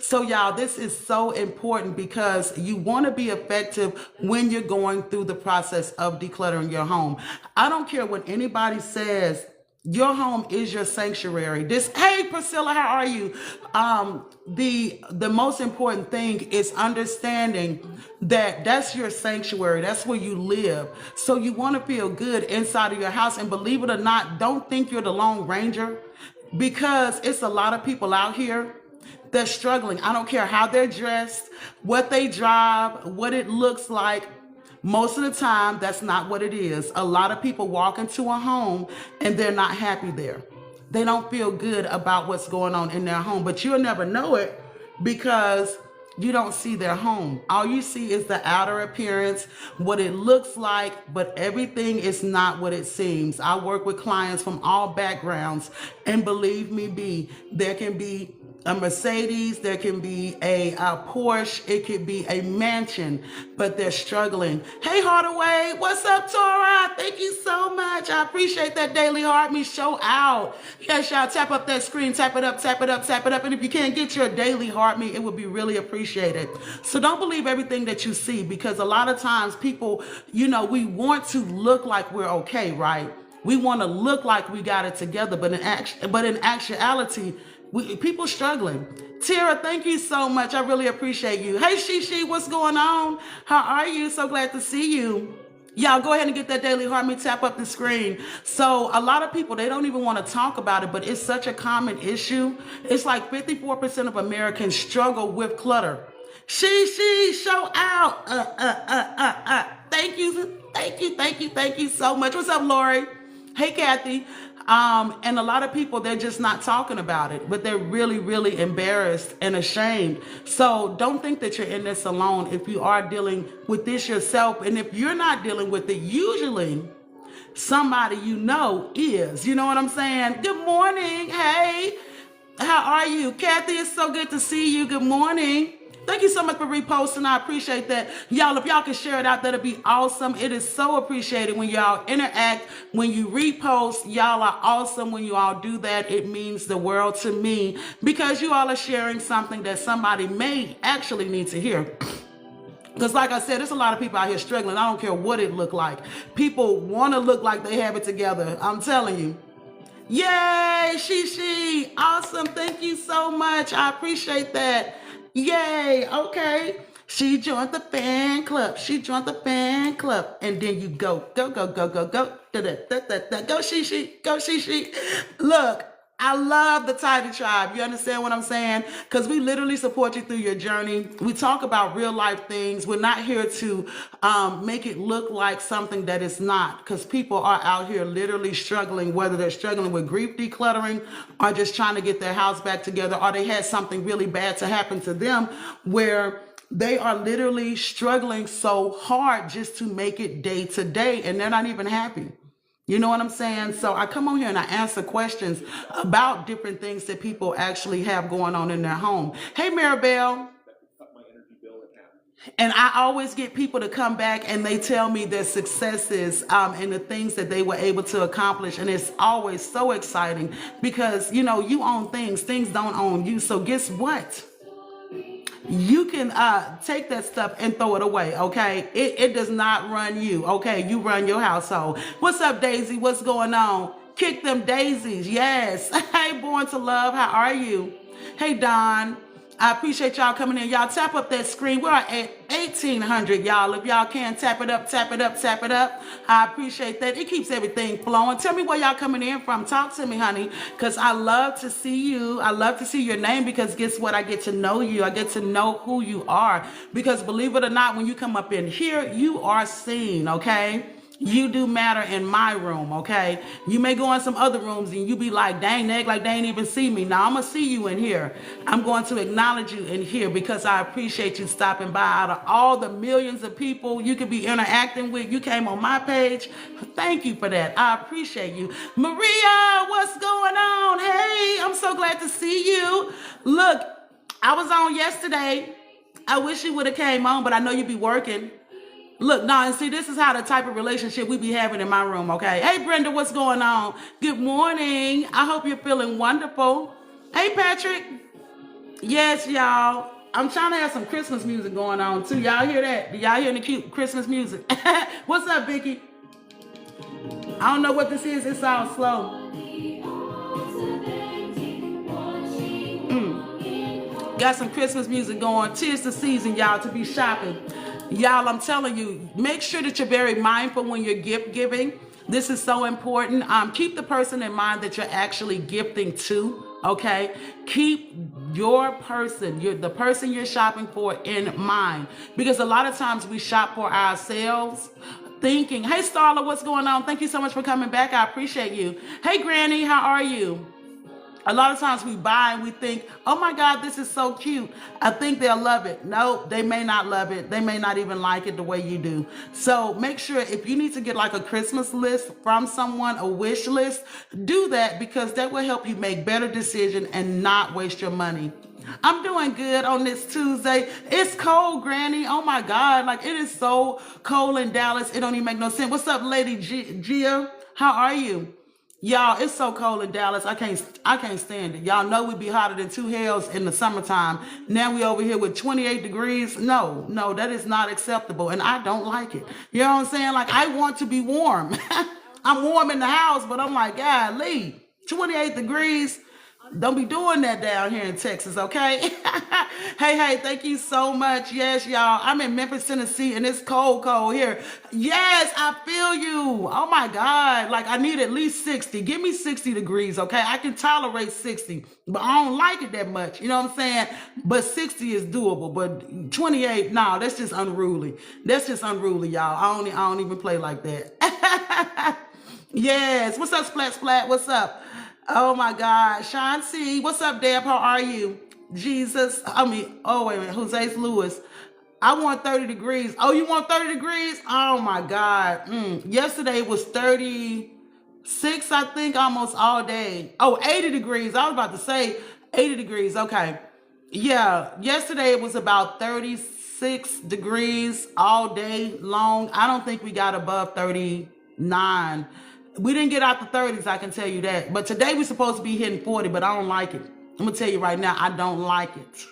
So y'all, this is so important because you want to be effective when you're going through the process of decluttering your home. I don't care what anybody says. Your home is your sanctuary. This, hey Priscilla, how are you? The most important thing is understanding that that's your sanctuary. That's where you live. So you want to feel good inside of your house. And believe it or not, don't think you're the Lone Ranger, because it's a lot of people out here that's struggling. I don't care how they're dressed, what they drive, what it looks like. Most of the time, that's not what it is. A lot of people walk into a home and they're not happy there. They don't feel good about what's going on in their home, but you'll never know it because you don't see their home. All you see is the outer appearance, what it looks like, but everything is not what it seems. I work with clients from all backgrounds, and believe me, there can be a Mercedes, there can be a Porsche, it could be a mansion, but they're struggling. Hey Hardaway, what's up, Tora? Thank you so much. I appreciate that daily heart me show out. Yes, y'all, tap up that screen, tap it up, tap it up, tap it up. And if you can't get your daily heart me, it would be really appreciated. So don't believe everything that you see, because a lot of times people, we want to look like we're okay, right? We want to look like we got it together, but in actuality, people struggling. Tara, thank you so much. I really appreciate you. Hey, Shishi, what's going on? How are you? So glad to see you. Y'all go ahead and get that daily heart me, tap up the screen. So a lot of people, they don't even want to talk about it, but it's such a common issue. It's like 54% of Americans struggle with clutter. Shishi, show out. Thank you so much. What's up, Lori? Hey, Kathy. And a lot of people, they're just not talking about it, but they're really, really embarrassed and ashamed. So don't think that you're in this alone if you are dealing with this yourself. And if you're not dealing with it, usually somebody is. You know what I'm saying? Good morning. Hey, how are you? Kathy, it's so good to see you. Good morning. Thank you so much for reposting. I appreciate that. Y'all, if y'all can share it out, that'll be awesome. It is so appreciated when y'all interact, when you repost. Y'all are awesome when you all do that. It means the world to me because you all are sharing something that somebody may actually need to hear. Because like I said, there's a lot of people out here struggling. I don't care what it look like. People want to look like they have it together. I'm telling you. Yay, Shishi. Awesome. Thank you so much. I appreciate that. Yay. Okay. She joined the fan club. She joined the fan club. And then you go. Da, da, da, da. Go, Shishi. Go, Shishi. Look, I love the Tidy Tribe. You understand what I'm saying? Because we literally support you through your journey. We talk about real life things. We're not here to make it look like something that it's not. Because people are out here literally struggling, whether they're struggling with grief decluttering or just trying to get their house back together, or they had something really bad to happen to them where they are literally struggling so hard just to make it day to day, and they're not even happy. You know what I'm saying? So I come on here and I answer questions about different things that people actually have going on in their home. Hey, Maribel. And I always get people to come back and they tell me their successes and the things that they were able to accomplish. And it's always so exciting because, you own things. Things don't own you. So guess what? You can take that stuff and throw it away, okay? It does not run you, okay? You run your household. What's up, Daisy? What's going on? Kick them daisies, yes. Hey, Born to Love, how are you? Hey, Don. I appreciate y'all coming in. Y'all tap up that screen. We're at 1,800, y'all. If y'all can, tap it up, tap it up, tap it up. I appreciate that. It keeps everything flowing. Tell me where y'all coming in from. Talk to me, honey, because I love to see you. I love to see your name because guess what? I get to know you. I get to know who you are because believe it or not, when you come up in here, you are seen, okay? You do matter in my room, okay? You may go in some other rooms and you be like, dang, they ain't even see me. Now I'm gonna see you in here. I'm going to acknowledge you in here because I appreciate you stopping by. Out of all the millions of people you could be interacting with, you came on my page. Thank you for that. I appreciate you. Maria, what's going on? Hey, I'm so glad to see you. Look, I was on yesterday. I wish you would have came on, but I know you'd be working. Look, now, and see, this is how the type of relationship we be having in my room, okay? Hey, Brenda, what's going on? Good morning. I hope you're feeling wonderful. Hey, Patrick. Yes, y'all. I'm trying to have some Christmas music going on too. Y'all hear that? Do y'all hear the cute Christmas music? What's up, Vicky? I don't know what this is. It sounds slow. Got some Christmas music going. 'Tis the season, y'all, to be shopping. Y'all, I'm telling you, make sure that you're very mindful when you're gift giving. This is so important. Keep the person in mind that you're actually gifting to. Okay, keep your person, the person you're shopping for, in mind, because a lot of times we shop for ourselves, thinking, "Hey, Starla, what's going on? Thank you so much for coming back. I appreciate you. Hey, Granny, how are you?" A lot of times we buy and we think, "Oh my God, this is so cute. I think they'll love it." No, they may not love it. They may not even like it the way you do. So make sure, if you need to get like a Christmas list from someone, a wish list, do that, because that will help you make better decisions and not waste your money. I'm doing good on this Tuesday. It's cold, Granny. Oh my God. Like, it is so cold in Dallas. It don't even make no sense. What's up, Lady Gia? How are you? Y'all, it's so cold in Dallas. I can't stand it. Y'all know we be hotter than two hells in the summertime. Now we over here with 28 degrees. No, that is not acceptable. And I don't like it. You know what I'm saying? Like, I want to be warm. I'm warm in the house, but I'm like, golly, 28 degrees. Don't be doing that down here in Texas, okay? Hey, thank you so much. Yes, y'all. I'm in Memphis, Tennessee, and it's cold here. Yes, I feel you. Oh my God. Like, I need at least 60. Give me 60 degrees, okay? I can tolerate 60, but I don't like it that much. You know what I'm saying? But 60 is doable. But 28, no, that's just unruly. That's just unruly, y'all. I don't even play like that. Yes. What's up, Splat Splat? What's up? Oh my God. Sean C. What's up, Deb? How are you? Oh, wait a minute. Jose's Lewis. I want 30 degrees. Oh, you want 30 degrees? Oh my God. Yesterday was 36, I think, almost all day. Oh, 80 degrees. I was about to say 80 degrees. Okay. Yeah. Yesterday it was about 36 degrees all day long. I don't think we got above 39. We didn't get out the 30s, I can tell you that. But today we're supposed to be hitting 40, but I don't like it. I'm going to tell you right now, I don't like it.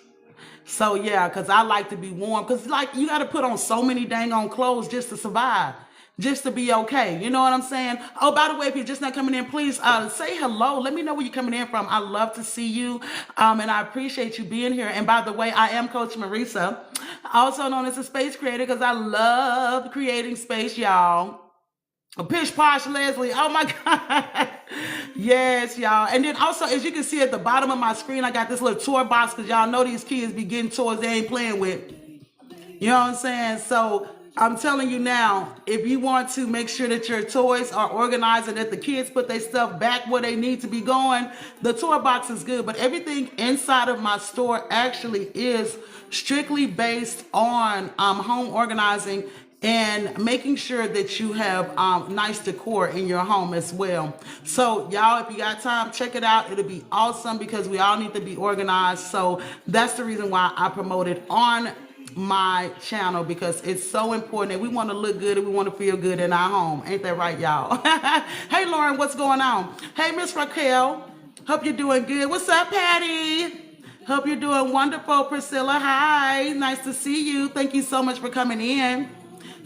So yeah, because I like to be warm. Because like, you got to put on so many dang on clothes just to survive, just to be okay. You know what I'm saying? Oh, by the way, if you're just not coming in, please say hello. Let me know where you're coming in from. I love to see you. And I appreciate you being here. And by the way, I am Coach Marisa, also known as a space creator, because I love creating space, y'all. Pish Posh Leslie. Oh my God. Yes, y'all. And then also, as you can see at the bottom of my screen, I got this little toy box, because y'all know these kids be getting toys they ain't playing with. You know what I'm saying? So I'm telling you now, if you want to make sure that your toys are organized and that the kids put their stuff back where they need to be going, the toy box is good. But everything inside of my store actually is strictly based on home organizing and making sure that you have nice decor in your home as well. So y'all, if you got time, check it out. It'll be awesome, because we all need to be organized. So that's the reason why I promote it on my channel, because it's so important that we want to look good and we want to feel good in our home. Ain't that right, y'all? Hey, Lauren, what's going on? Hey, Miss Raquel, hope you're doing good. What's up, Patty? Hope you're doing wonderful. Priscilla, hi. Nice to see you. Thank you so much for coming in.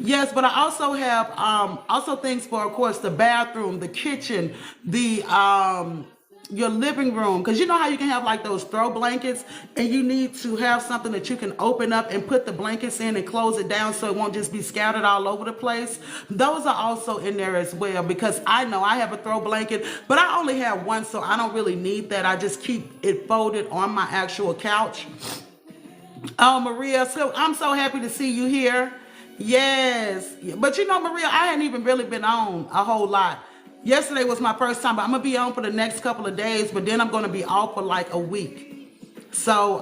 Yes, but I also have also things for, of course, the bathroom, the kitchen, the your living room, because you know how you can have like those throw blankets, and you need to have something that you can open up and put the blankets in and close it down so it won't just be scattered all over the place. Those are also in there as well, because I know I have a throw blanket, but I only have one, so I don't really need that. I just keep it folded on my actual couch. Oh, Maria, so I'm so happy to see you here. Yes, but you know, Maria, I hadn't even really been on a whole lot. Yesterday was my first time, but I'm gonna be on for the next couple of days, but then I'm gonna be off for like a week. So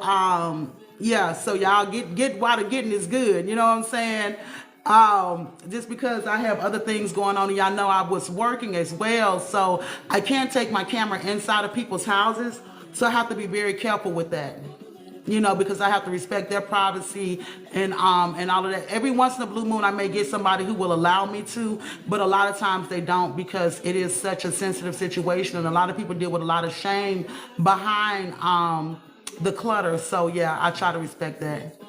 yeah, so y'all get while the getting is good, you know what I'm saying? Just because I have other things going on, and y'all know I was working as well, so I can't take my camera inside of people's houses, so I have to be very careful with that. You know, because I have to respect their privacy and all of that. Every once in a blue moon, I may get somebody who will allow me to, but a lot of times they don't, because it is such a sensitive situation, and a lot of people deal with a lot of shame behind the clutter. So yeah, I try to respect that.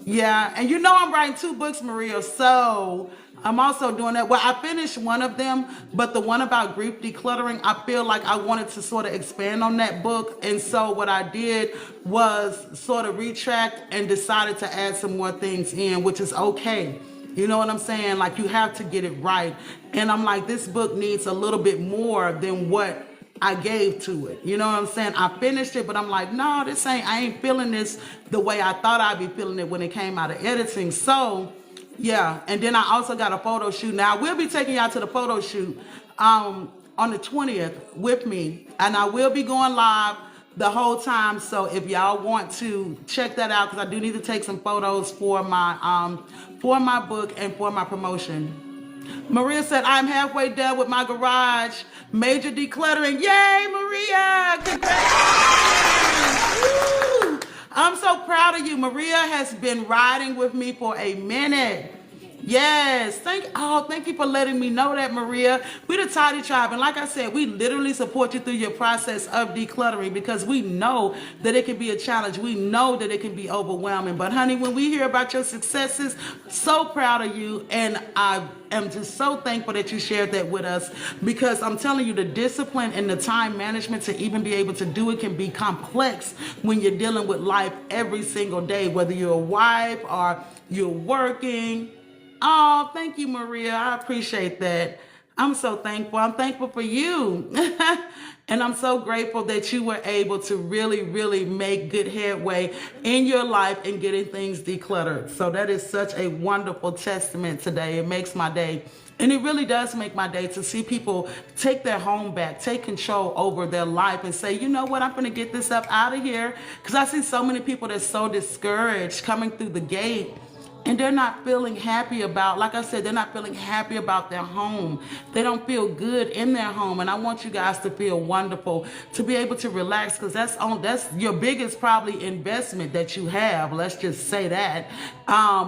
Yeah, and you know I'm writing 2 books, Maria, so I'm also doing that. Well, I finished one of them, but the one about grief decluttering, I feel like I wanted to sort of expand on that book. And so what I did was sort of retract and decided to add some more things in, which is okay. You know what I'm saying? Like, you have to get it right. And I'm like, this book needs a little bit more than what I gave to it. You know what I'm saying? I finished it, but I'm like, no, I ain't feeling this the way I thought I'd be feeling it when it came out of editing. So, yeah. And then I also got a photo shoot. Now, I will be taking y'all to the photo shoot on the 20th with me. And I will be going live the whole time. So if y'all want to check that out, because I do need to take some photos for my book and for my promotion. Maria said, I'm halfway done with my garage. Major decluttering. Yay, Maria! Congratulations! Woo! I'm so proud of you. Maria has been riding with me for a minute. Yes, thank you for letting me know that, Maria. We the Tidy Tribe, and like I said, we literally support you through your process of decluttering, because we know that it can be a challenge. We know that it can be overwhelming. But honey, when we hear about your successes, so proud of you, and I am just so thankful that you shared that with us, because I'm telling you, the discipline and the time management to even be able to do it can be complex when you're dealing with life every single day, whether you're a wife or you're working. Oh, thank you, Maria. I appreciate that. I'm so thankful. I'm thankful for you. And I'm so grateful that you were able to really, really make good headway in your life and getting things decluttered. So that is such a wonderful testament today. It makes my day. And it really does make my day to see people take their home back, take control over their life, and say, you know what, I'm going to get this up out of here. Because I see so many people that's so discouraged coming through the gate. And they're not feeling happy about, like I said, they're not feeling happy about their home. They don't feel good in their home. And I want you guys to feel wonderful, to be able to relax, because that's your biggest probably investment that you have. Let's just say that,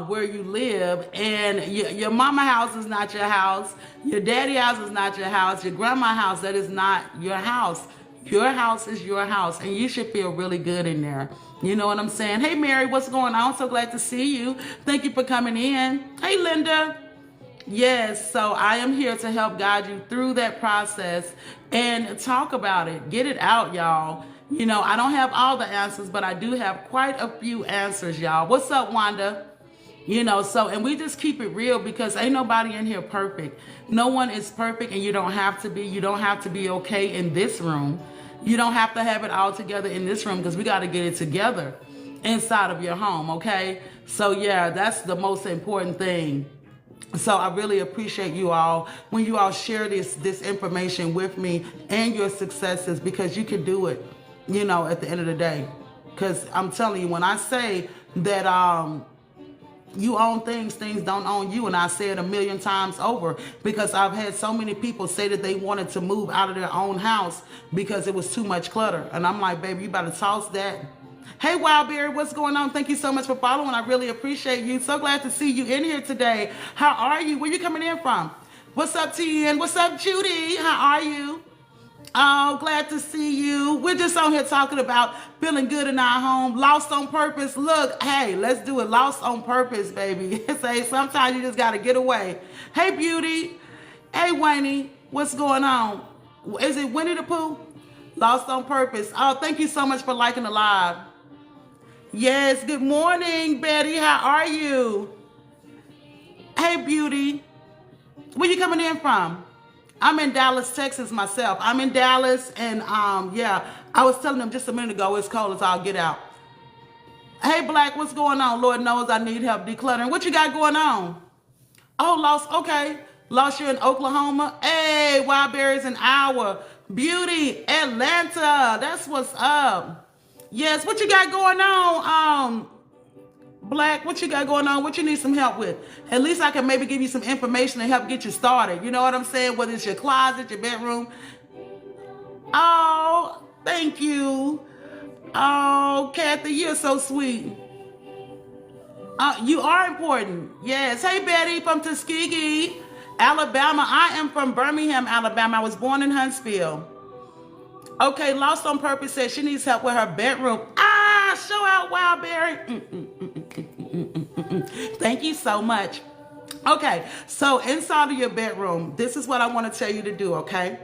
where you live. And your mama house is not your house. Your daddy house is not your house. Your grandma house, that is not your house. Your house is your house, and you should feel really good in there. You know what I'm saying? Hey, Mary, what's going on? So glad to see you. Thank you for coming in. Hey, Linda. Yes, so I am here to help guide you through that process and talk about it. Get it out, y'all. You know, I don't have all the answers, but I do have quite a few answers, y'all. What's up, Wanda? You know, so, and we just keep it real, because ain't nobody in here perfect. No one is perfect, and you don't have to be. You don't have to be okay in this room. You don't have to have it all together in this room, because we got to get it together inside of your home, okay? So yeah, that's the most important thing. So I really appreciate you all when you all share this information with me and your successes, because you can do it, you know, at the end of the day. Because I'm telling you, when I say that you own things, things don't own you. And I say it a million times over, because I've had so many people say that they wanted to move out of their own house because it was too much clutter. And I'm like, baby, you better toss that. Hey, Wildberry, what's going on? Thank you so much for following. I really appreciate you. So glad to see you in here today. How are you? Where you coming in from? What's up, TN? What's up, Judy? How are you? Oh, glad to see you. We're just on here talking about feeling good in our home. Lost on purpose. Look, hey, let's do it. Lost on purpose, baby. Say, sometimes you just got to get away. Hey, Beauty. Hey, Wayne. What's going on? Is it Winnie the Pooh? Lost on purpose. Oh, thank you so much for liking the live. Yes, good morning, Betty. How are you? Hey, Beauty. Where you coming in from? I'm in Dallas, Texas myself. I'm in Dallas, and yeah, I was telling them just a minute ago, it's cold as all get out. Hey, Black, what's going on? Lord knows I need help decluttering. What you got going on? Oh, lost, okay. Lost you in Oklahoma. Hey, Wildberry's an hour. Beauty, Atlanta, that's what's up. Yes, what you got going on? Black, what you got going on? What you need some help with? At least I can maybe give you some information to help get you started. You know what I'm saying? Whether it's your closet, your bedroom. Oh, thank you. Oh, Kathy, you're so sweet. You are important. Yes. Hey, Betty from Tuskegee, Alabama. I am from Birmingham, Alabama. I was born in Huntsville. Okay, Lost on Purpose says she needs help with her bedroom. Show out, Wildberry. Thank you so much. Okay, so inside of your bedroom, this is what I want to tell you to do, okay?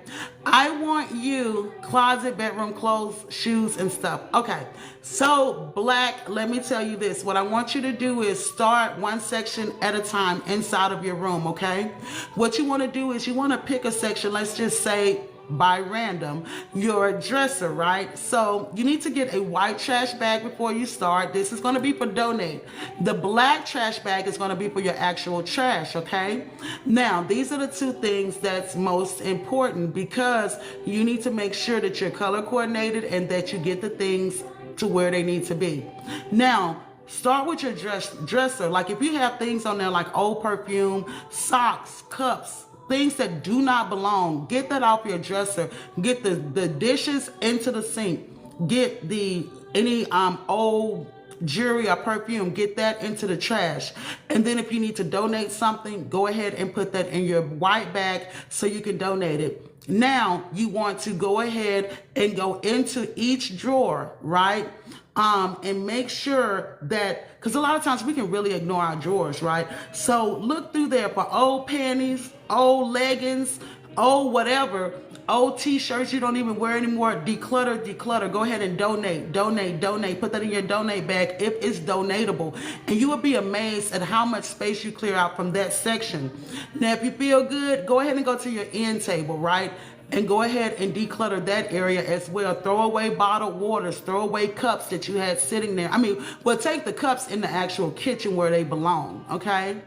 I want you, closet, bedroom, clothes, shoes, and stuff. Okay, so black, let me tell you this. What I want you to do is start one section at a time inside of your room, okay? What you want to do is you want to pick a section, let's just say by random, your dresser, right? So you need to get a white trash bag before you start. This is going to be for donate. The black trash bag is going to be for your actual trash, okay? Now, these are the two things that's most important because you need to make sure that you're color coordinated and that you get the things to where they need to be. Now, start with your dresser. Like if you have things on there like old perfume, socks, cups, things that do not belong, get that off your dresser. Get the dishes into the sink. Get any old jewelry or perfume, get that into the trash. And then if you need to donate something, go ahead and put that in your white bag so you can donate it. Now you want to go ahead and go into each drawer, right? And make sure that, because a lot of times we can really ignore our drawers, right? So look through there for old panties, old leggings, old whatever, old t-shirts you don't even wear anymore. Declutter. Go ahead and donate. Put that in your donate bag if it's donatable. And you will be amazed at how much space you clear out from that section. Now, if you feel good, go ahead and go to your end table, right? And go ahead and declutter that area as well. Throw away bottled waters, throw away cups that you had sitting there. Well, take the cups in the actual kitchen where they belong, okay?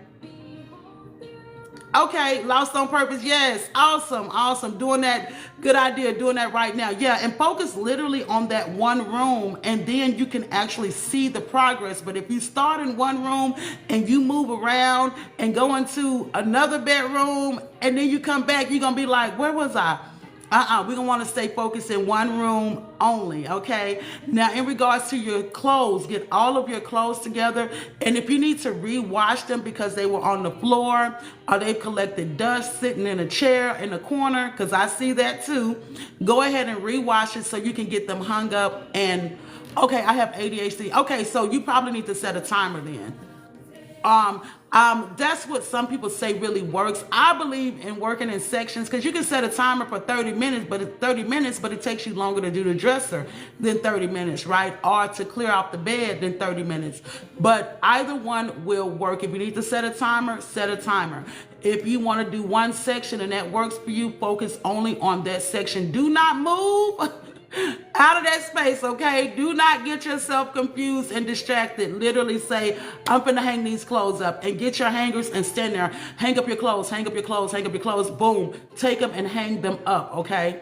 Okay, lost on purpose. Yes, awesome. Doing that, good idea, doing that right now. Yeah, and focus literally on that one room and then you can actually see the progress. But if you start in one room and you move around and go into another bedroom and then you come back, you're going to be like, where was I? We're going to want to stay focused in one room only, okay? Now, in regards to your clothes, get all of your clothes together. And if you need to rewash them because they were on the floor or they've collected dust sitting in a chair in the corner, because I see that too, go ahead and rewash it so you can get them hung up. And, okay, I have ADHD. Okay, so you probably need to set a timer then. That's what some people say really works. I believe in working in sections because you can set a timer for 30 minutes, but it takes you longer to do the dresser than 30 minutes, right? Or to clear out the bed than 30 minutes. But either one will work. If you need to set a timer, set a timer. If you want to do one section and that works for you, focus only on that section. Do not move out of that space, okay? Do not get yourself confused and distracted. Literally say, I'm finna hang these clothes up, and get your hangers and stand there. Hang up your clothes, boom. Take them and hang them up, okay?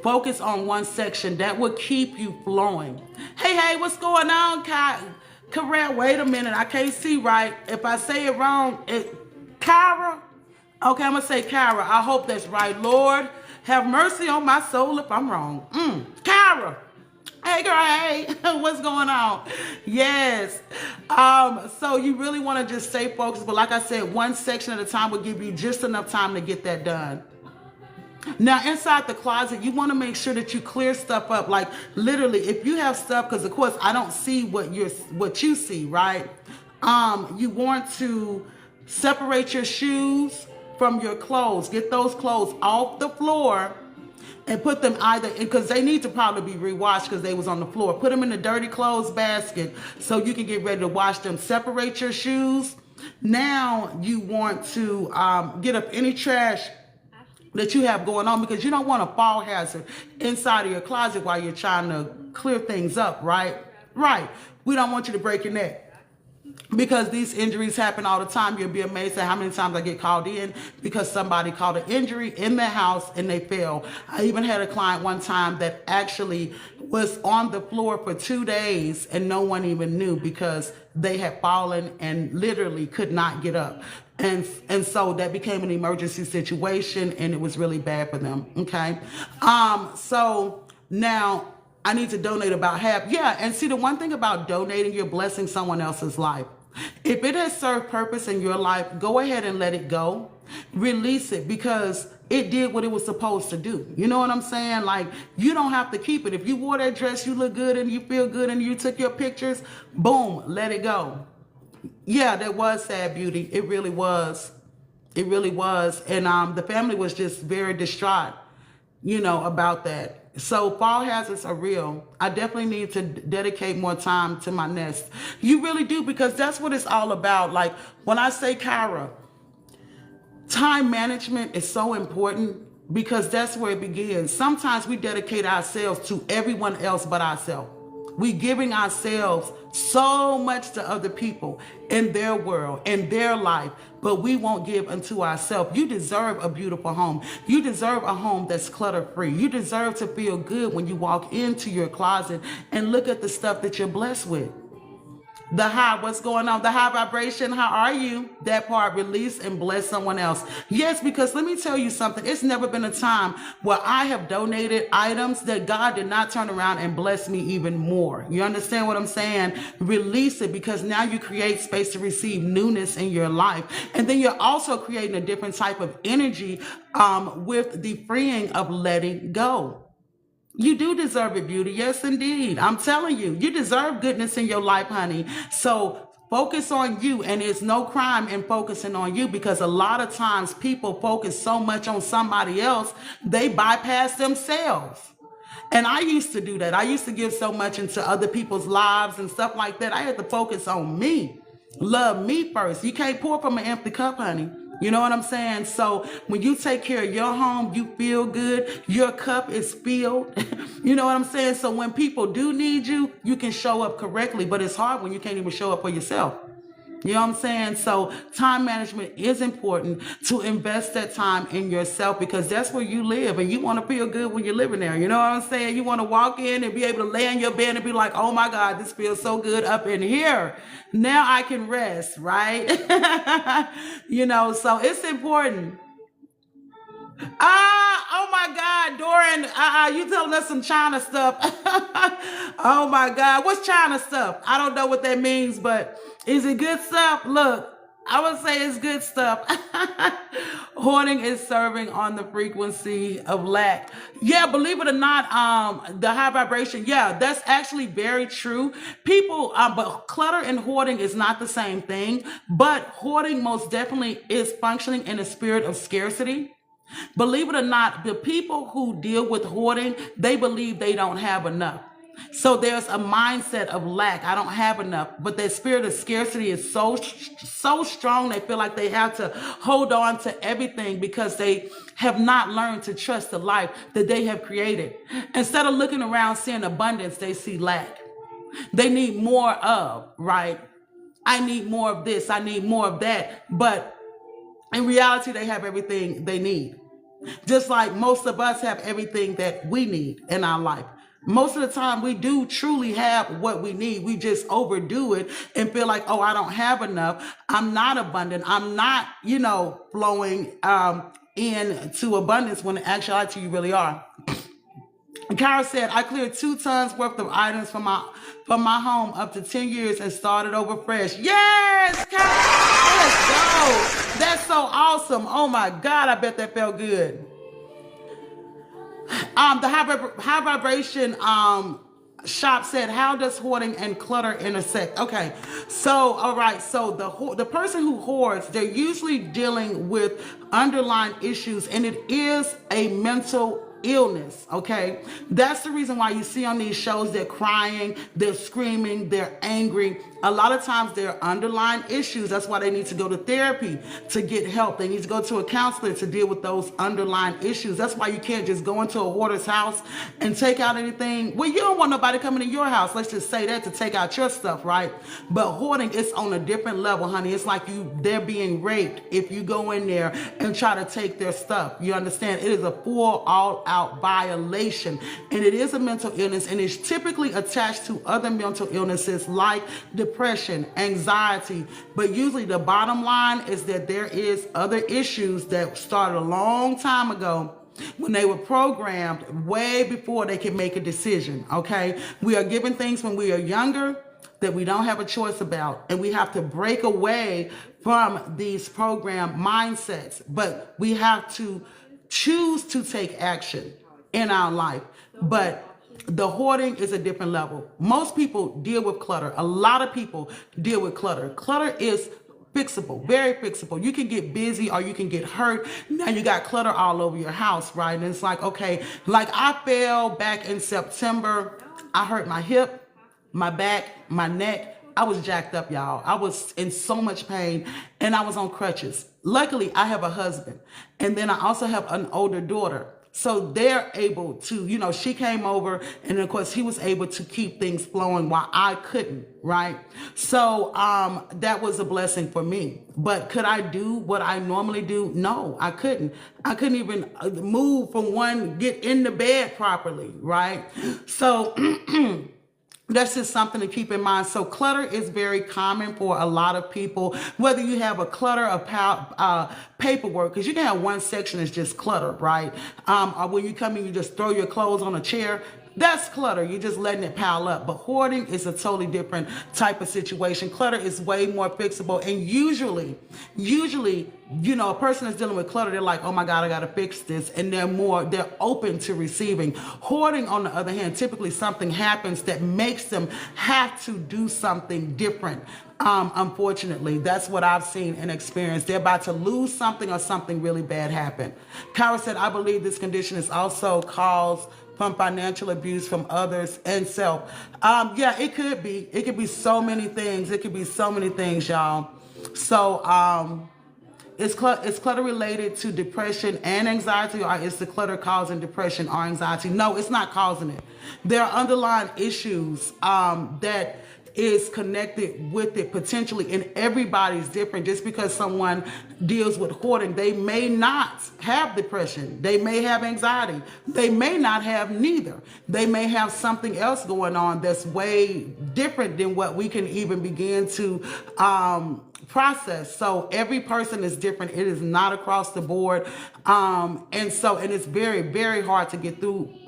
Focus on one section. That will keep you flowing. Hey, what's going on, Kyra? Wait a minute, I can't see right. If I say it wrong, Kyra? Okay, I'm gonna say Kyra. I hope that's right. Lord, have mercy on my soul if I'm wrong. Kyra. Hey, girl, hey. What's going on? Yes. So you really want to just stay focused. But like I said, one section at a time will give you just enough time to get that done. Now, inside the closet, you want to make sure that you clear stuff up. Like, literally, if you have stuff, because, of course, I don't see what you see, right? You want to separate your shoes from your clothes. Get those clothes off the floor and put them either, because they need to probably be rewashed because they was on the floor. Put them in the dirty clothes basket so you can get ready to wash them. Separate your shoes. Now you want to get up any trash that you have going on, because you don't want a fall hazard inside of your closet while you're trying to clear things up, right? Right. We don't want you to break your neck, because these injuries happen all the time. You'll be amazed at how many times I get called in because somebody caught an injury in their house and they fell. I even had a client one time that actually was on the floor for 2 days and no one even knew because they had fallen and literally could not get up. And so that became an emergency situation and it was really bad for them, okay? So now I need to donate about half. Yeah, and see, the one thing about donating, you're blessing someone else's life. If it has served purpose in your life, go ahead and let it go. Release it, because it did what it was supposed to do. You know what I'm saying? Like, you don't have to keep it. If you wore that dress, you look good and you feel good and you took your pictures, boom, let it go. Yeah, that was sad, Beauty. It really was. It really was. And the family was just very distraught, about that. So fall hazards are real. I definitely need to dedicate more time to my nest. You really do, because that's what it's all about. Like, when I say, Kyra, time management is so important, because that's where it begins. Sometimes we dedicate ourselves to everyone else but ourselves. We giving ourselves so much to other people in their world, in their life, but we won't give unto ourselves. You deserve a beautiful home. You deserve a home that's clutter-free. You deserve to feel good when you walk into your closet and look at the stuff that you're blessed with. The high, what's going on? The high vibration, how are you? That part, release and bless someone else. Yes, because let me tell you something. It's never been a time where I have donated items that God did not turn around and bless me even more. You understand what I'm saying? Release it, because now you create space to receive newness in your life. And then you're also creating a different type of energy with the freeing of letting go. You do deserve it, Beauty. Yes, indeed. I'm telling you, you deserve goodness in your life, honey. So focus on you, and there's no crime in focusing on you, because a lot of times people focus so much on somebody else, they bypass themselves. And I used to do that. I used to give so much into other people's lives and stuff like that. I had to focus on me. Love me first. You can't pour from an empty cup, honey. You know what I'm saying? So when you take care of your home, you feel good. Your cup is filled. You know what I'm saying? So when people do need you, you can show up correctly. But it's hard when you can't even show up for yourself. You know what I'm saying? So time management is important, to invest that time in yourself, because that's where you live, and you want to feel good when you're living there. You know what I'm saying? You want to walk in and be able to lay in your bed and be like, oh my God, this feels so good up in here. Now I can rest, right? So it's important. Oh my God, Doran, you telling us some China stuff. Oh my God, what's China stuff? I don't know what that means, but is it good stuff? Look, I would say it's good stuff. Hoarding is serving on the frequency of lack. Yeah, believe it or not, the high vibration, yeah, that's actually very true. People, but clutter and hoarding is not the same thing, but hoarding most definitely is functioning in a spirit of scarcity. Believe it or not, the people who deal with hoarding, they believe they don't have enough. So there's a mindset of lack. I don't have enough. But their spirit of scarcity is so strong, they feel like they have to hold on to everything, because they have not learned to trust the life that they have created. Instead of looking around seeing abundance, they see lack. They need more of, right? I need more of this. I need more of that. But in reality, they have everything they need. Just like most of us have everything that we need in our life. Most of the time, we do truly have what we need. We just overdo it and feel like, oh, I don't have enough. I'm not abundant. I'm not, flowing into abundance, when in actuality you really are. And Kyra said, I cleared 2 tons worth of items from my home up to 10 years and started over fresh. Yes, Kyra, let's go. That's so awesome. Oh my God, I bet that felt good. The high vibration shop said, how does hoarding and clutter intersect? Okay, so all right, so the person who hoards, they're usually dealing with underlying issues, and it is a mental illness. Okay, that's the reason why you see on these shows they're crying, they're screaming, they're angry. A lot of times there are underlying issues. That's why they need to go to therapy to get help. They need to go to a counselor to deal with those underlying issues. That's why you can't just go into a hoarder's house and take out anything. Well, you don't want nobody coming in your house, let's just say that, to take out your stuff, right? But hoarding is on a different level, honey. It's like they're being raped if you go in there and try to take their stuff. You understand? It is a full, all-out violation, and it is a mental illness, and it's typically attached to other mental illnesses like depression, anxiety. But usually the bottom line is that there is other issues that started a long time ago, when they were programmed way before they could make a decision. Okay, we are given things when we are younger that we don't have a choice about, and we have to break away from these program mindsets. But we have to choose to take action in our life. But the hoarding is a different level. Most people deal with clutter. A lot of people deal with clutter. Clutter is fixable, very fixable. You can get busy or you can get hurt. Now you got clutter all over your house, right? And it's like, okay, like I fell back in September. I hurt my hip, my back, my neck. I was jacked up, y'all. I was in so much pain and I was on crutches. Luckily, I have a husband. And then I also have an older daughter. So they're able to, she came over and of course he was able to keep things flowing while I couldn't, right? So that was a blessing for me. But could I do what I normally do? No, I couldn't. I couldn't even move from get in the bed properly, right? So that's just something to keep in mind. So clutter is very common for a lot of people, whether you have a clutter of paperwork, because you can have one section that's just clutter, right? Or when you come in, you just throw your clothes on a chair. That's clutter. You're just letting it pile up. But hoarding is a totally different type of situation. Clutter is way more fixable. And usually, a person that's dealing with clutter, they're like, oh my God, I got to fix this. And they're open to receiving. Hoarding, on the other hand, typically something happens that makes them have to do something different. Unfortunately, that's what I've seen and experienced. They're about to lose something or something really bad happened. Kyra said, I believe this condition is also caused from financial abuse from others and self. Yeah, it could be. It could be so many things. It could be so many things, y'all. So is clutter related to depression and anxiety, or is the clutter causing depression or anxiety? No, it's not causing it. There are underlying issues that is connected with it potentially, and everybody's different. Just because someone deals with hoarding, they may not have depression, they may have anxiety, they may not have neither. They may have something else going on that's way different than what we can even begin to process. So every person is different. It is not across the board, and it's very, very hard to get through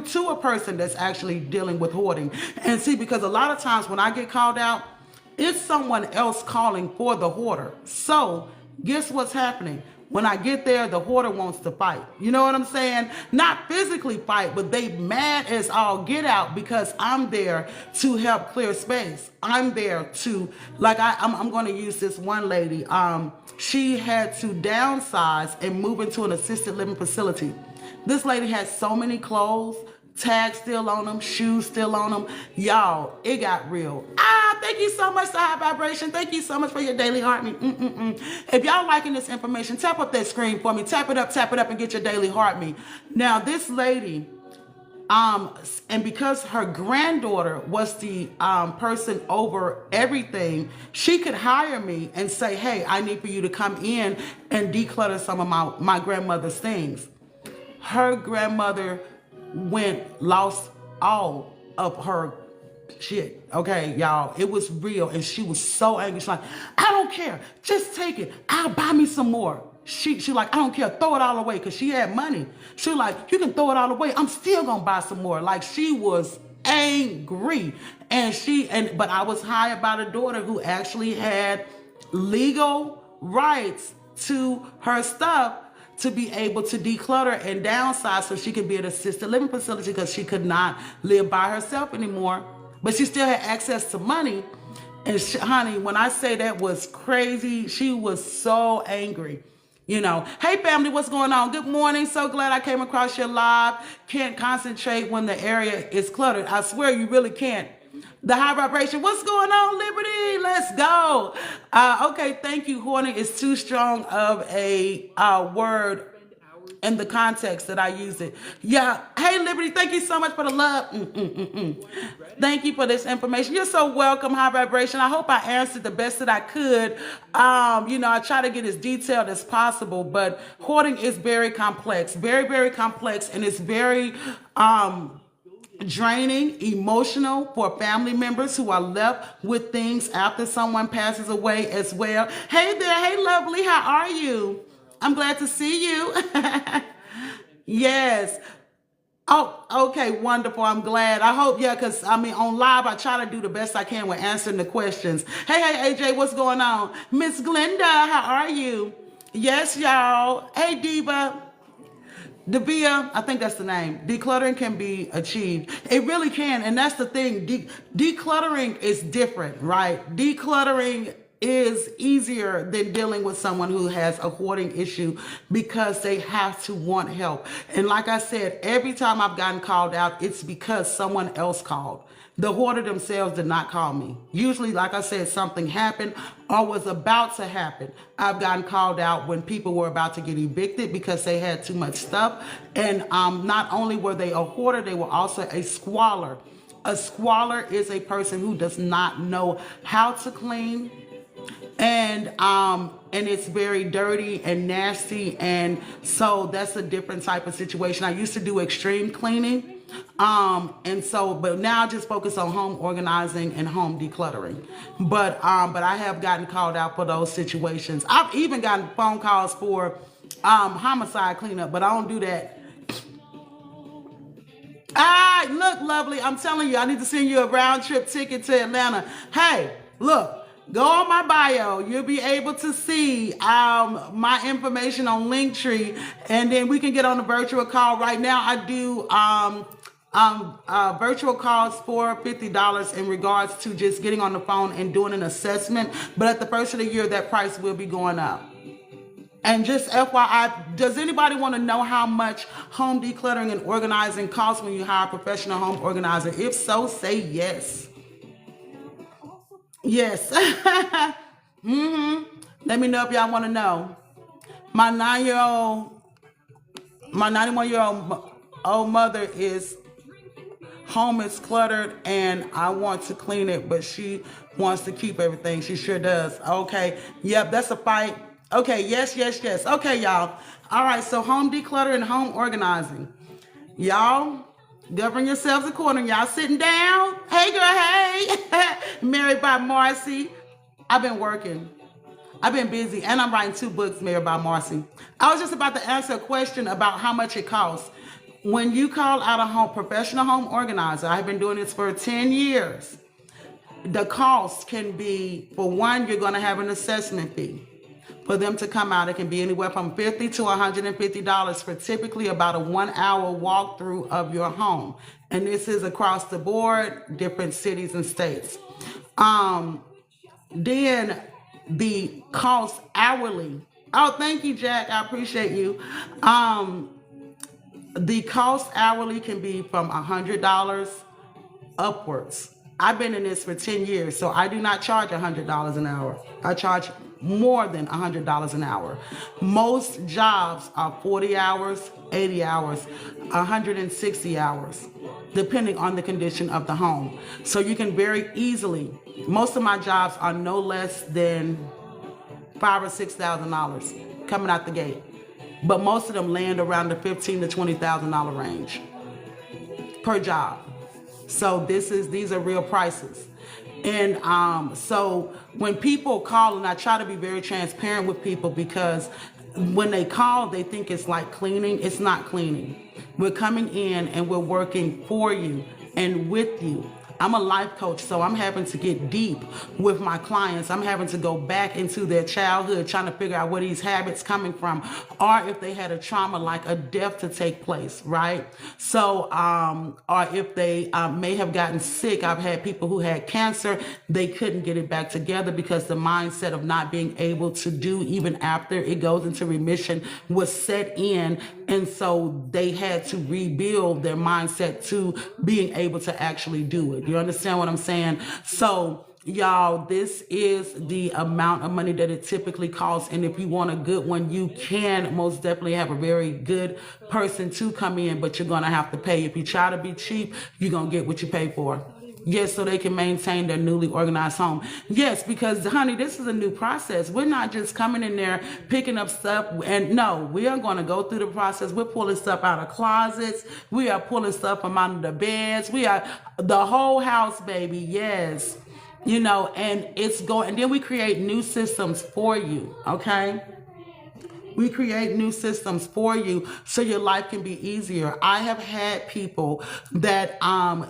to a person that's actually dealing with hoarding. And see, because a lot of times when I get called out, it's someone else calling for the hoarder. So guess what's happening? When I get there, the hoarder wants to fight. You know what I'm saying? Not physically fight, but they mad as all get out because I'm there to help clear space. I'm there to, like, I'm going to use this one lady. She had to downsize and move into an assisted living facility. This lady had so many clothes, tags still on them, shoes still on them. Y'all, it got real. Thank you so much, High Vibration. Thank you so much for your daily heart me. If y'all liking this information, tap up that screen for me. Tap it up, and get your daily heart me. Now, this lady, and because her granddaughter was the person over everything, she could hire me and say, hey, I need for you to come in and declutter some of my grandmother's things. Her grandmother lost all of her shit. Okay, y'all, it was real. And she was so angry. She's like, I don't care. Just take it. I'll buy me some more. She like, I don't care. Throw it all away. Because she had money. She like, you can throw it all away. I'm still going to buy some more. Like, she was angry. But I was hired by the daughter who actually had legal rights to her stuff to be able to declutter and downsize so she could be at an assisted living facility because she could not live by herself anymore. But she still had access to money. And honey, when I say that was crazy, she was so angry. Hey family, what's going on? Good morning. So glad I came across your live. Can't concentrate when the area is cluttered. I swear you really can't. The High Vibration, what's going on, Liberty? Let's go. Okay, thank you. Hoarding is too strong of a word in the context that I use it. Yeah. Hey, Liberty, thank you so much for the love. Thank you for this information. You're so welcome, High Vibration. I hope I answered the best that I could. I try to get as detailed as possible, but hoarding is very complex, very, very complex, and it's very draining, emotional for family members who are left with things after someone passes away as well. Hey there, hey lovely, how are you? I'm glad to see you. Yes. Oh, okay, wonderful. I'm glad. I hope, because on live, I try to do the best I can with answering the questions. Hey, AJ, what's going on? Miss Glenda, how are you? Yes, y'all. Hey, Diva. Devia, I think that's the name. Decluttering can be achieved. It really can. And that's the thing. Decluttering is different, right? Decluttering is easier than dealing with someone who has a hoarding issue because they have to want help. And like I said, every time I've gotten called out, it's because someone else called. The hoarder themselves did not call me. Usually, like I said, something happened or was about to happen. I've gotten called out when people were about to get evicted because they had too much stuff. And not only were they a hoarder, they were also a squalor. A squalor is a person who does not know how to clean, and it's very dirty and nasty, and so that's a different type of situation. I used to do extreme cleaning, but now I just focus on home organizing and home decluttering. But I have gotten called out for those situations. I've even gotten phone calls for homicide cleanup, but I don't do that. Look, lovely, I'm telling you, I need to send you a round trip ticket to Atlanta. Hey, look. Go on my bio. You'll be able to see my information on Linktree, and then we can get on a virtual call. Right now, I do virtual calls for $50 in regards to just getting on the phone and doing an assessment. But at the first of the year, that price will be going up. And just FYI, does anybody want to know how much home decluttering and organizing costs when you hire a professional home organizer? If so, say yes. Yes. Let me know if y'all want to know. My 91-year-old mother is home is cluttered and I want to clean it, but she wants to keep everything. She sure does. Okay. Yep, that's a fight. Okay, yes. Okay, y'all. All right, so home declutter and home organizing. Y'all govern yourselves accordingly. Y'all sitting down? Hey, girl, hey. Married by Marcy. I've been working. I've been busy, and I'm writing 2 books, Married by Marcy. I was just about to answer a question about how much it costs. When you call out a professional home organizer, I've been doing this for 10 years. The cost can be, for one, you're going to have an assessment fee. For them to come out, it can be anywhere from $50 to $150 for typically about a 1-hour walkthrough of your home. And this is across the board, different cities and states. Then the cost hourly. Oh, thank you, Jack. I appreciate you. The cost hourly can be from $100 upwards. I've been in this for 10 years, so I do not charge $100 an hour. I charge more than $100 an hour. Most jobs are 40 hours, 80 hours, 160 hours, depending on the condition of the home. So you can very easily, most of my jobs are no less than $5,000 or $6,000 coming out the gate. But most of them land around the $15,000 to $20,000 range per job. So these are real prices. And so when people call, and I try to be very transparent with people, because when they call, they think it's like cleaning. It's not cleaning. We're coming in and we're working for you and with you. I'm a life coach, so I'm having to get deep with my clients. I'm having to go back into their childhood, trying to figure out where these habits coming from, or if they had a trauma like a death to take place, right? So, or if they may have gotten sick. I've had people who had cancer. They couldn't get it back together because the mindset of not being able to do even after it goes into remission was set in. And so they had to rebuild their mindset to being able to actually do it. You understand what I'm saying? So, y'all, this is the amount of money that it typically costs. And if you want a good one, you can most definitely have a very good person to come in, but you're going to have to pay. If you try to be cheap, you're going to get what you pay for. Yes, so they can maintain their newly organized home. Yes, because, honey, this is a new process. We're not just coming in there, picking up stuff. And no, we are going to go through the process. We're pulling stuff out of closets. We are pulling stuff from under the beds. We are the whole house, baby. Yes. You know, and it's going, and then we create new systems for you. Okay. We create new systems for you so your life can be easier. I have had people that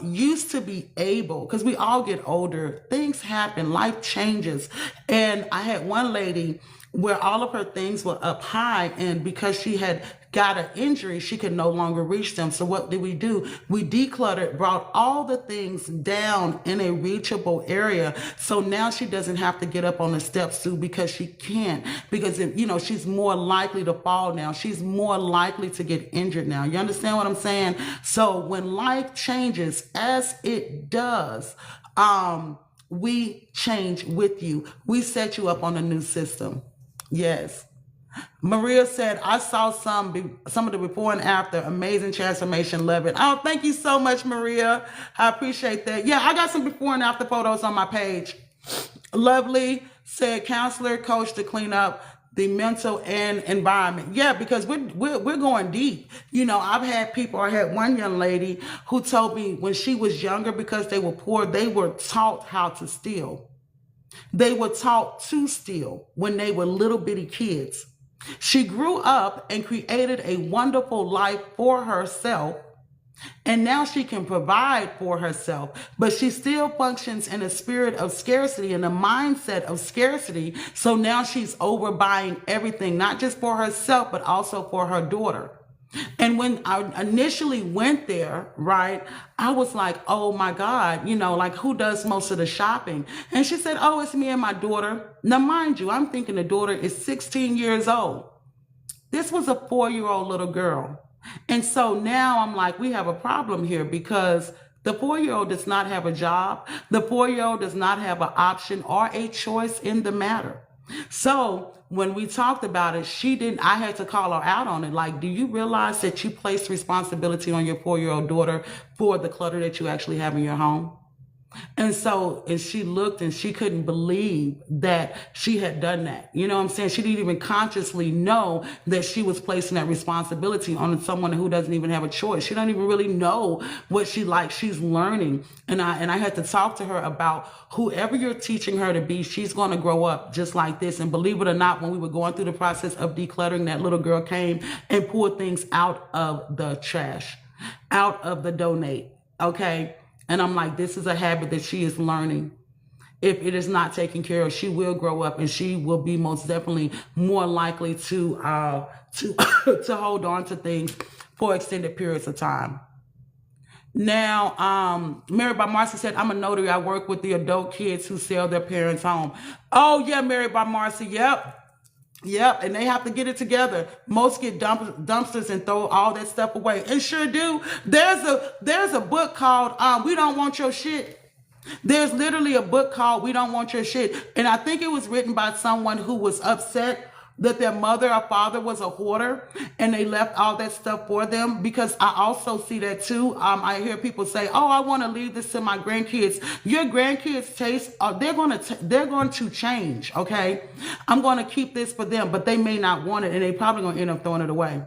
used to be able, because we all get older, things happen, life changes. And I had one lady where all of her things were up high, and because she had got an injury, she could no longer reach them. So what did we do? We decluttered, brought all the things down in a reachable area. So now she doesn't have to get up on the steps too, because she can't, because she's more likely to fall now. She's more likely to get injured now. You understand what I'm saying? So when life changes, as it does, we change with you. We set you up on a new system. Yes. Maria said, I saw some of the before and after. Amazing transformation. Love it. Oh, thank you so much, Maria. I appreciate that. Yeah, I got some before and after photos on my page. Lovely said, counselor, coach to clean up the mental and environment. Yeah, because we're going deep. I had one young lady who told me when she was younger, because they were poor, they were taught how to steal. They were taught to steal when they were little bitty kids. She grew up and created a wonderful life for herself, and now she can provide for herself, but she still functions in a spirit of scarcity and a mindset of scarcity. So now she's overbuying everything, not just for herself, but also for her daughter. And when I initially went there, right, I was like, oh my God, like who does most of the shopping? And she said, oh, it's me and my daughter. Now, mind you, I'm thinking the daughter is 16 years old. This was a 4-year-old little girl. And so now I'm like, we have a problem here, because the 4-year-old does not have a job. The 4-year-old does not have an option or a choice in the matter. So when we talked about it, I had to call her out on it. Like, do you realize that you placed responsibility on your 4-year-old daughter for the clutter that you actually have in your home? And she looked and she couldn't believe that she had done that. You know what I'm saying? She didn't even consciously know that she was placing that responsibility on someone who doesn't even have a choice. She don't even really know what she likes. She's learning. And I had to talk to her about whoever you're teaching her to be, she's going to grow up just like this. And believe it or not, when we were going through the process of decluttering, that little girl came and pulled things out of the trash, out of the donate. Okay. And I'm like, this is a habit that she is learning. If it is not taken care of, she will grow up and she will be most definitely more likely to to hold on to things for extended periods of time. Now, Mary by Marcy said, I'm a notary. I work with the adult kids who sell their parents' home. Oh, yeah, Mary by Marcy. Yep. Yep, and they have to get it together. Most get dumpsters and throw all that stuff away. And sure do. There's a book called We Don't Want Your Shit. There's literally a book called We Don't Want Your Shit. And I think it was written by someone who was upset that their mother or father was a hoarder and they left all that stuff for them, because I also see that too. I hear people say, oh, I want to leave this to my grandkids. Your grandkids' taste, they're going to change. Okay. I'm going to keep this for them, but they may not want it and they probably going to end up throwing it away.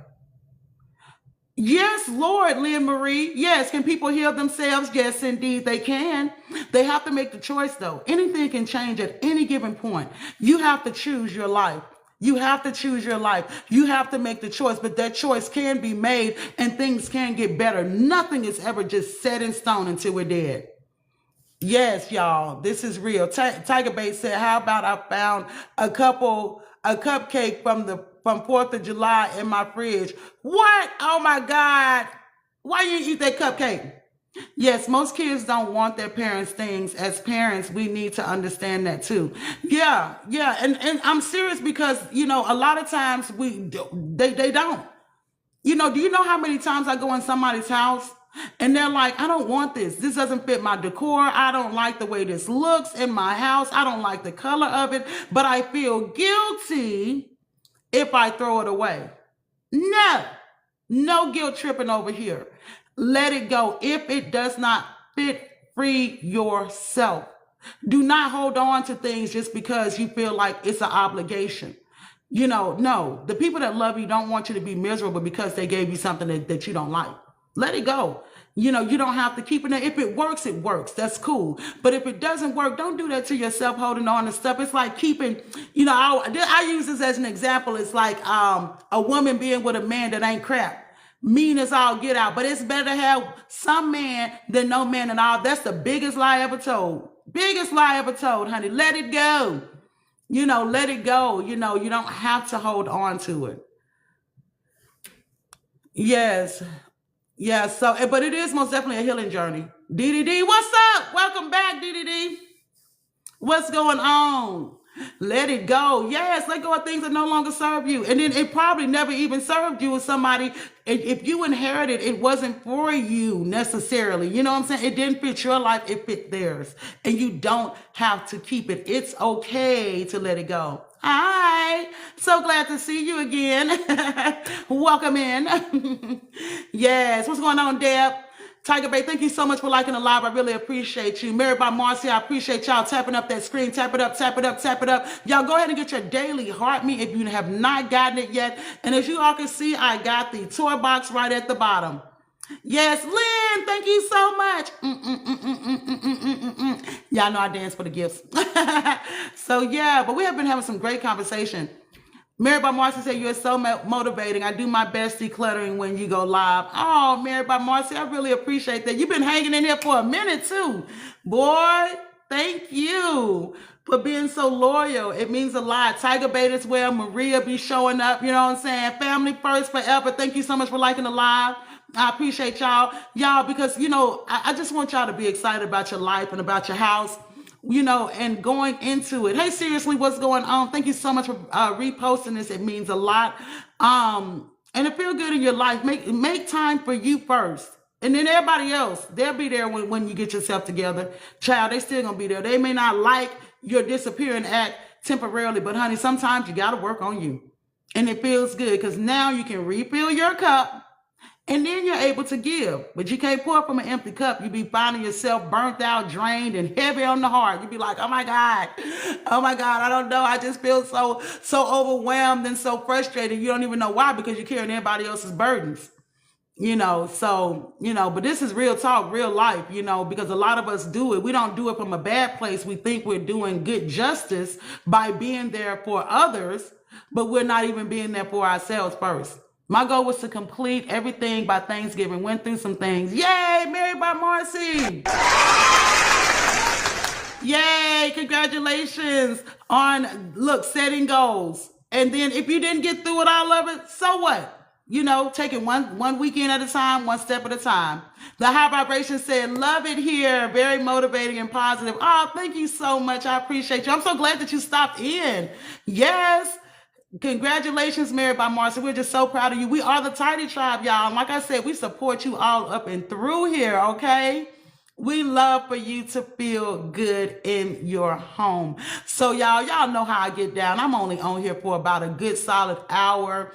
Yes, Lord, Lynn Marie. Yes. Can people heal themselves? Yes, indeed they can. They have to make the choice though. Anything can change at any given point. You have to choose your life. You have to choose your life. You have to make the choice, but that choice can be made and things can get better. Nothing is ever just set in stone until we're dead. Yes, y'all, this is real. Tiger Bait said, how about I found a cupcake from 4th of July in my fridge. What? Oh my God. Why you eat that cupcake? Yes, most kids don't want their parents' things. As parents, we need to understand that too. Yeah. And I'm serious, because, a lot of times they don't. Do you know how many times I go in somebody's house and they're like, I don't want this. This doesn't fit my decor. I don't like the way this looks in my house. I don't like the color of it, but I feel guilty if I throw it away. No guilt tripping over here. Let it go. If it does not fit, free yourself. Do not hold on to things just because you feel like it's an obligation. No, the people that love you don't want you to be miserable because they gave you something that you don't like. Let it go. You don't have to keep it there. If it works, it works. That's cool. But if it doesn't work, don't do that to yourself, holding on to stuff. It's like keeping, I use this as an example. It's like a woman being with a man that ain't crap. Mean as all get out, but it's better to have some man than no man at all. That's the biggest lie ever told. Biggest lie ever told, honey. Let it go. Let it go. You don't have to hold on to it. Yes. Yeah, so but it is most definitely a healing journey. DDD, what's up? Welcome back, DDD. What's going on? Let it go. Yes, let go of things that no longer serve you. And then it probably never even served you as somebody. If you inherited, it wasn't for you necessarily. You know what I'm saying? It didn't fit your life, it fit theirs. And you don't have to keep it. It's okay to let it go. Hi, so glad to see you again. Welcome in. Yes, what's going on, Deb? Tiger Bay, thank you so much for liking the live. I really appreciate you. Married by Marcy, I appreciate y'all tapping up that screen. Tap it up, tap it up, tap it up. Y'all go ahead and get your daily heart meat if you have not gotten it yet. And as you all can see, I got the toy box right at the bottom. Yes, Lynn, thank you so much. Y'all know I dance for the gifts. So yeah, but we have been having some great conversation. Married by Marcy said, you're so motivating. I do my best decluttering when you go live. Oh, Married by Marcy, I really appreciate that. You've been hanging in here for a minute too. Boy, thank you for being so loyal. It means a lot. Tiger Bait as well. Maria be showing up. You know what I'm saying? Family first forever. Thank you so much for liking the live. I appreciate y'all. Y'all, because, I just want y'all to be excited about your life and about your house, and going into it. Hey, seriously, what's going on? Thank you so much for reposting this. It means a lot. And to feel good in your life, make time for you first. And then everybody else, they'll be there when you get yourself together. Child, they still gonna be there. They may not like your disappearing act temporarily, but honey, sometimes you gotta work on you. And it feels good because now you can refill your cup and then you're able to give. But you can't pour from an empty cup. You be finding yourself burnt out, drained, and heavy on the heart. You be like, oh my God, I don't know. I just feel so overwhelmed and so frustrated. You don't even know why, because you're carrying everybody else's burdens. But this is real talk, real life, because a lot of us do it. We don't do it from a bad place. We think we're doing good justice by being there for others, but we're not even being there for ourselves first. My goal was to complete everything by Thanksgiving. Went through some things. Yay, Married by Marcy. Yay, congratulations on, setting goals. And then if you didn't get through it, all of it, so what? Taking one weekend at a time, one step at a time. The High Vibration said, love it here. Very motivating and positive. Oh, thank you so much. I appreciate you. I'm so glad that you stopped in. Yes. Congratulations, Married by Marcy. We're just so proud of you. We are the Tidy Tribe, y'all. And like I said, we support you all up and through here, okay? We love for you to feel good in your home. So y'all know how I get down. I'm only on here for about a good solid hour.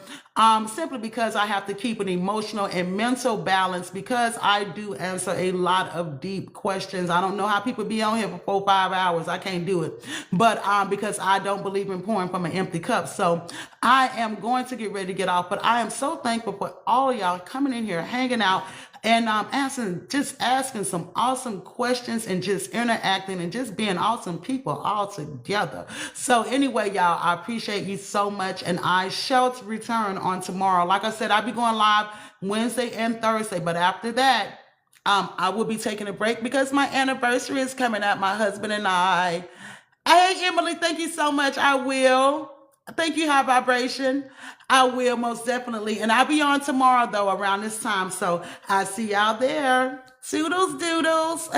Simply because I have to keep an emotional and mental balance, because I do answer a lot of deep questions. I don't know how people be on here for 4-5 hours. I can't do it. But because I don't believe in pouring from an empty cup. So I am going to get ready to get off. But I am so thankful for all of y'all coming in here, hanging out, and asking some awesome questions and just interacting and just being awesome people all together. So anyway, y'all, I appreciate you so much, and I shall return on tomorrow. Like I said, I'll be going live Wednesday and Thursday, but after that, I will be taking a break because my anniversary is coming up, my husband and I. Hey, Emily, thank you so much. I will. Thank you, High Vibration. I will most definitely. And I'll be on tomorrow, though, around this time. So I'll see y'all there. Toodles doodles.